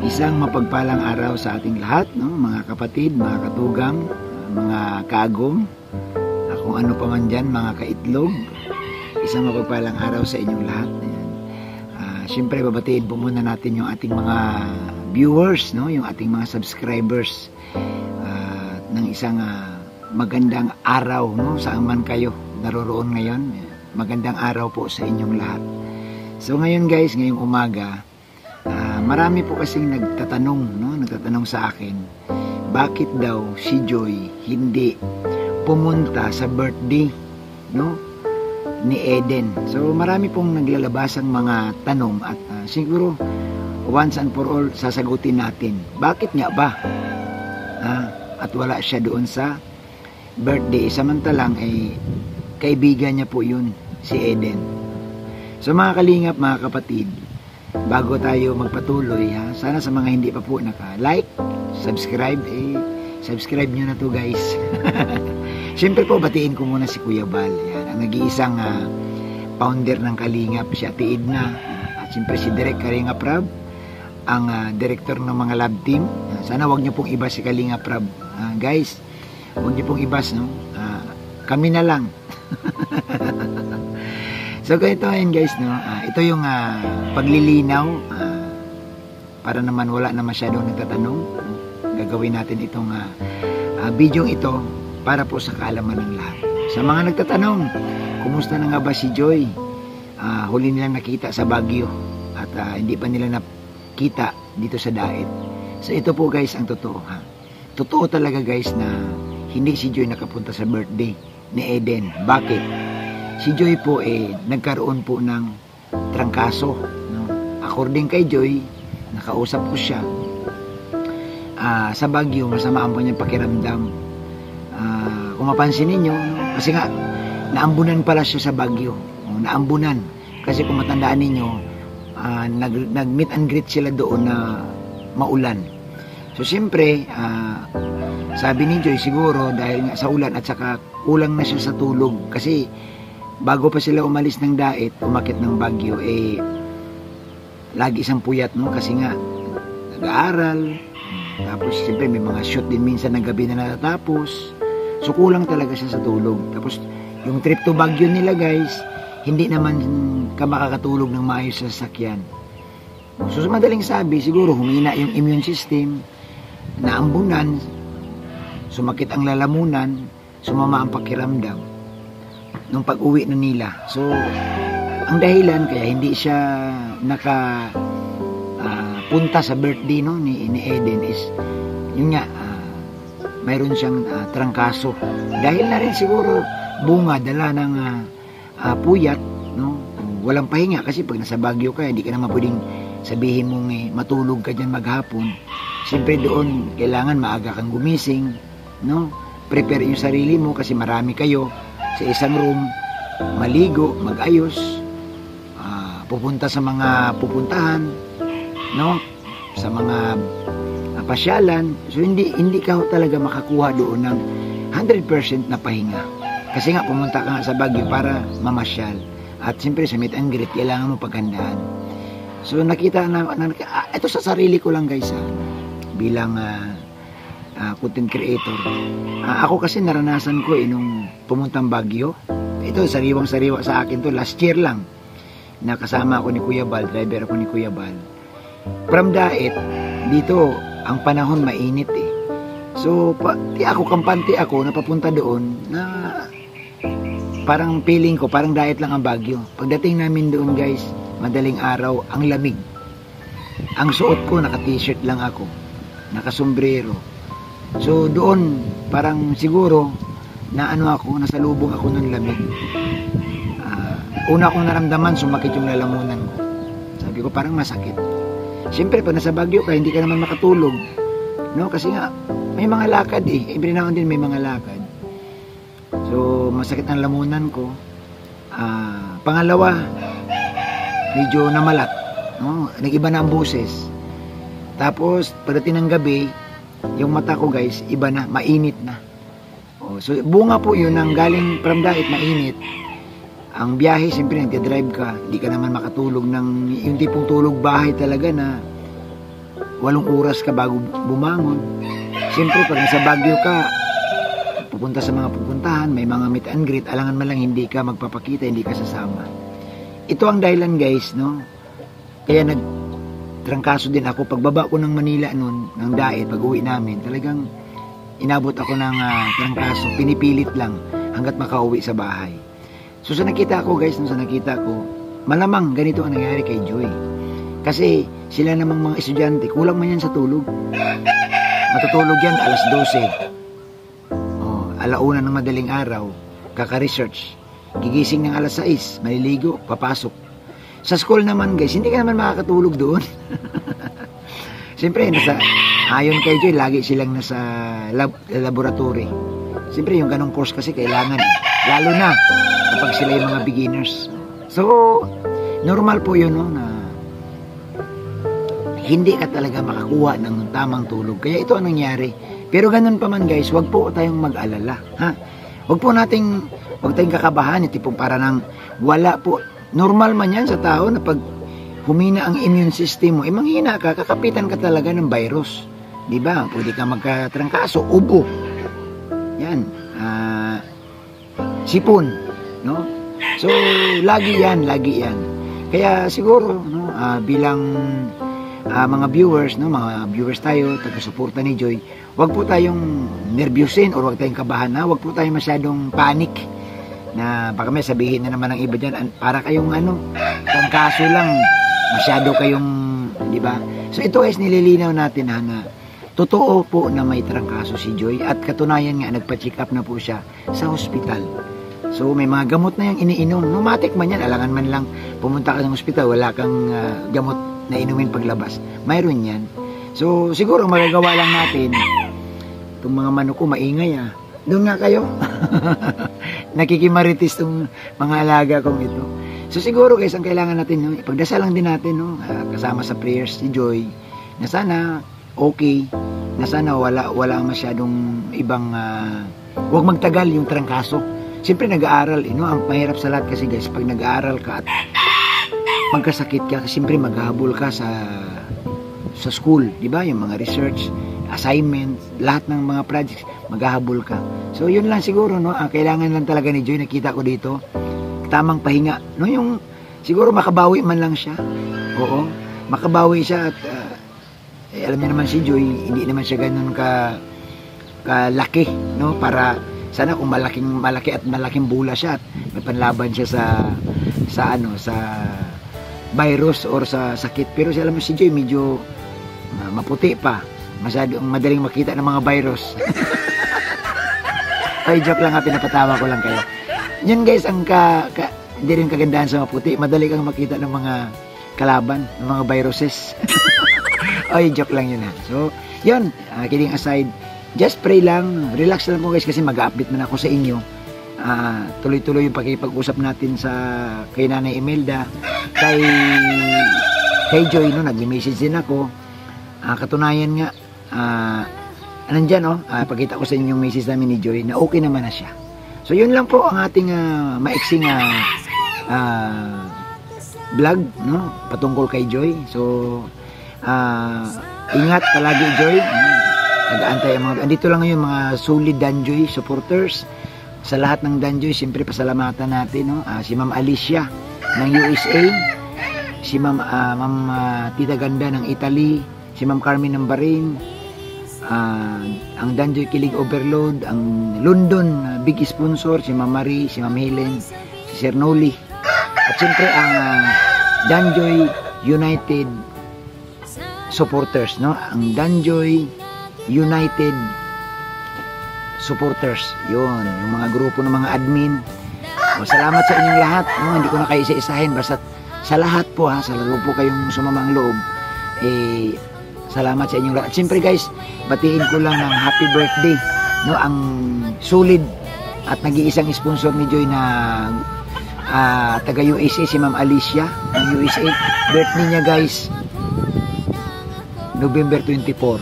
Isang mapagpalang araw sa ating lahat, no? Mga kapatid, mga katugang, mga kaagong, kung ano pa man dyan, mga kaitlog. Isang mapagpalang araw sa inyong lahat. Siyempre, babatiin po muna natin yung ating mga viewers, no? Yung ating mga subscribers ng isang magandang araw, no? Saan man kayo naroroon ngayon. Magandang araw po sa inyong lahat. So ngayon guys, ngayong umaga, marami po kasing nagtatanong, no? Nagtatanong sa akin, bakit daw si Joy hindi pumunta sa birthday, no? Ni Eden. So marami pong naglalabasang mga tanong at siguro once and for all sasagutin natin. Bakit nga ba? At wala siya doon sa birthday. Samantalang kaibigan niya po yun, si Eden. So mga kalingap, mga kapatid, bago tayo magpatuloy, sana sa mga hindi pa po naka-like, subscribe, subscribe nyo na to guys. Siyempre po, batiin ko muna si Kuya Bal. Yan, ang nag-iisang founder ng Kalingap, si Ate Edna. At siyempre si Direk Kalingap Rab, ang director ng mga lab team. Sana wag nyo pong ibas si Kalingap Rab. Guys, wag nyo pong ibas, no? Kami na lang. So ganito yun guys, no? Ito yung paglilinaw para naman wala na masyadong nagtatanong. Gagawin natin itong video ito para po sa kaalaman ng lahat. Sa mga nagtatanong, kumusta na nga ba si Joy? Huli nilang nakita sa Baguio at hindi pa nila nakita dito sa Daet. So ito po guys ang totoo. Totoo talaga guys na hindi si Joy nakapunta sa birthday ni Eden. Bakit? Si Joy po nagkaroon po ng trangkaso, no? According kay Joy, nakausap ko siya. Sa Baguio, masama po niyang pakiramdam. Kung mapansin ninyo, kasi nga, naambunan pala siya sa Baguio. Naambunan. Kasi kung matandaan ninyo, nag-meet and greet sila doon na maulan. So, siyempre, sabi ni Joy, siguro, dahil nga sa ulan at saka kulang na siya sa tulog. Kasi, bago pa sila umalis ng Daet, umakit ng Baguio, lagi isang puyat, no? Kasi nga, nag-aaral, tapos siyempre may mga shoot din minsan ng gabi na natatapos, so kulang talaga siya sa tulog. Tapos, yung trip to Baguio nila guys, hindi naman ka makakatulog ng maayos sa sasakyan. So, sa madaling sabi, siguro humina yung immune system, naambunan, sumakit ang lalamunan, sumama ang pakiramdam nung pag-uwi na nila. So, ang dahilan kaya hindi siya punta sa birthday, no, ni Eden is, yun nga, mayroon siyang trangkaso. Dahil na rin siguro, bunga, dala ng puyat, no, walang pahinga. Kasi pag nasa Baguio ka, hindi ka naman pwedeng sabihin mong matulog ka dyan maghapon. Siyempre doon, kailangan maaga kang gumising, no, prepare yung sarili mo kasi marami kayo sa isang room, maligo, mag-ayos, pupunta sa mga pupuntahan, no? Sa mga pasyalan. So hindi ka talaga makakuha doon ng 100% na pahinga. Kasi nga pumunta ka nga sa Baguio para mamasyal. At siyempre sa meet and greet, kailangan mo paghandaan. So nakita na ito sa sarili ko lang guys, bilang content creator. Ako kasi naranasan ko nung pumuntang Baguio. Ito, sariwang-sariwa sa akin to. Last year lang. Nakasama ako ni Kuya Bal. Driver ako ni Kuya Bal. From Daet, dito, ang panahon mainit So, kampante ako, napapunta doon na parang feeling ko, parang Daet lang ang Baguio. Pagdating namin doon guys, madaling araw, ang lamig. Ang suot ko, naka-t-shirt lang ako. Naka-sombrero. So doon, parang siguro nasalubong ako ng lamig. Una kong naramdaman, sumakit yung lalamunan ko. Sabi ko, parang masakit. Siyempre, pag nasa Baguio ka, hindi ka naman makatulog. No? Kasi nga, may mga lakad Every now and then may mga lakad. So, masakit ang lamunan ko. Pangalawa, medyo namalat. No? Nag-iba na ang boses. Tapos, pagdating ng gabi, yung mata ko guys, iba na, mainit na. So bunga po yun, ang galing from Daet, mainit. Ang biyahe, siyempre nagdadrive ka, hindi ka naman makatulog ng, yung tipong tulog bahay talaga na 8 oras ka bago bumangon. Siyempre, pag nasa Baguio ka, pupunta sa mga pupuntahan, may mga meet and greet, alangan man lang hindi ka magpapakita, hindi ka sasama. Ito ang dahilan guys, no? Kaya nagtrangkaso din ako. Pagbaba ko ng Manila noon, ng Daet, pag uwi namin, talagang inabot ako ng trangkaso. Pinipilit lang hanggat makauwi sa bahay. So sa nakita ko guys, sa nakita ko, malamang ganito ang nangyari kay Joy. Kasi sila namang mga estudyante, kulang man yan sa tulog. Matutulog yan alas 12. Alauna ng madaling araw, kaka-research. Gigising ng alas 6, maliligo, papasok. Sa school naman guys, hindi ka naman makakatulog doon. Siyempre, ayon kay Joy, lagi silang nasa laboratory. Siyempre, yung ganong course kasi kailangan. Lalo na kapag sila yung mga beginners. So, normal po yun, no, na hindi ka talaga makakuha ng tamang tulog. Kaya ito ang nangyari. Pero ganun pa man guys, wag po tayong mag-alala. Ha? Wag tayong kakabahan. Tipong para nang wala po. Normal man yan sa tao na pag humina ang immune system mo, manghina ka, kakapitan ka talaga ng virus. Diba? Pwede ka magkatrangkaso, ubo. Yan. Sipon. No? So, lagi yan. Kaya siguro, no, bilang mga viewers, no, mga viewers tayo, taga-suporta ni Joy, wag po tayong nervyusin or wag tayong kabahan na, wag po tayong masyadong panic na baka may sabihin na naman ng iba dyan, para kayong trangkaso lang, masyado kayong, di ba? So ito guys, nililinaw natin na totoo po na may trangkaso si Joy at katunayan nga, nagpa-check up na po siya sa hospital. So may mga gamot na yung iniinom, numatik man yan, alangan man lang pumunta ka ng hospital, wala kang gamot na inumin paglabas, mayroon yan. So siguro magagawa lang natin, itong mga manok ko maingay doon nga kayo. Nakikimaritis tong mga alaga kong ito. So siguro guys, ang kailangan natin, no, ipagdasal lang din natin, no, kasama sa prayers si Joy, na sana okay, na sana wala masyadong ibang huwag magtagal yung trangkaso. Siyempre nag-aaral, no, ang mahirap sa lahat kasi guys, pag nag-aaral ka at magkasakit ka, siyempre maghahabol ka sa school, di ba? Yung mga research, assignment, lahat ng mga projects, maghahabol ka. So yun lang siguro, no, kailangan lang talaga ni Joy, nakita ko dito, tamang pahinga, no, yung siguro makabawi man lang siya. Oo, makabawi siya at alam niyo naman si Joy, hindi naman siya ganun kalaki, no, para sana kung malaki at malaking bula siya at may panlaban siya sa virus or sa sakit. Pero alam mo si Joy medyo maputi pa, masyadong madaling makita ng mga virus. Ay, joke lang, pinapatawa ko lang kayo. Yun guys, ang hindi rin kagandahan sa maputi, madali kang makita ng mga kalaban, ng mga viruses. Ay, joke lang yun So, yun, kidding aside, just pray lang, relax lang po guys, kasi mag-update man ako sa inyo. Tuloy-tuloy yung pakipag-usap natin kay Nanay Imelda, kay Joy, no, nag-message din ako. Katunayan nga, nandyan, pagkita ko sa inyo yung message namin ni Joy, na okay naman na siya. So yun lang po ang ating maiksing vlog, no, patungkol kay Joy. So ingat palagi Joy, nag-aantay ang andito lang ngayon mga solid Danjoy supporters. Sa lahat ng Danjoy, siyempre pasalamatan natin, no, si Ma'am Alicia ng USA, si Ma'am Tita Ganda ng Italy, si Ma'am Carmen ng Bahrain, ang Danjoy Kilig Overload, ang London big sponsor, si Ma'am Marie, si Ma'am Helen, si Sir Noli, at siyempre ang Danjoy United supporters, no, ang Danjoy United supporters, yun, yung mga grupo ng mga admin. Salamat sa inyong lahat, no, hindi ko na kayo isa-isahin, basta sa lahat po, sa grupo kayong sumamang loob, salamat sa inyong lahat. At siyempre guys, batiin ko lang ng happy birthday, no, ang solid at nag-iisang sponsor ni Joy na taga USA, si Ma'am Alicia ng USA. Birthday niya guys, November 24.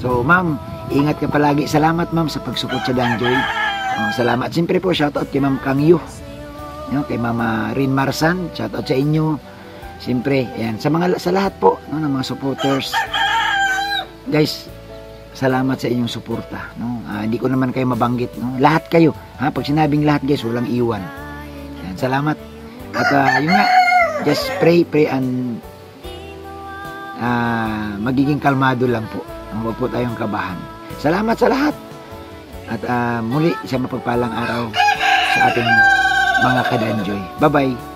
So ma'am, ingat ka palagi. Salamat ma'am sa pagsuport sa Danjoy. Salamat. Siyempre po, shoutout kay Ma'am Kang Yu, kay Mama Rin Marsan, shoutout sa inyo. Siyempre, yan, sa lahat po, no, ng mga supporters. guys, salamat sa inyong suporta, no? Hindi ko naman kayo mabanggit, no? Lahat kayo, ha? Pag sinabing lahat, guys, walang iwan. Yan, salamat. At yun nga, just pray and magiging kalmado lang po. Huwag po tayong kabahan. Salamat sa lahat. At muli, isang mapagpalang araw sa ating mga kadanjoy. Bye-bye.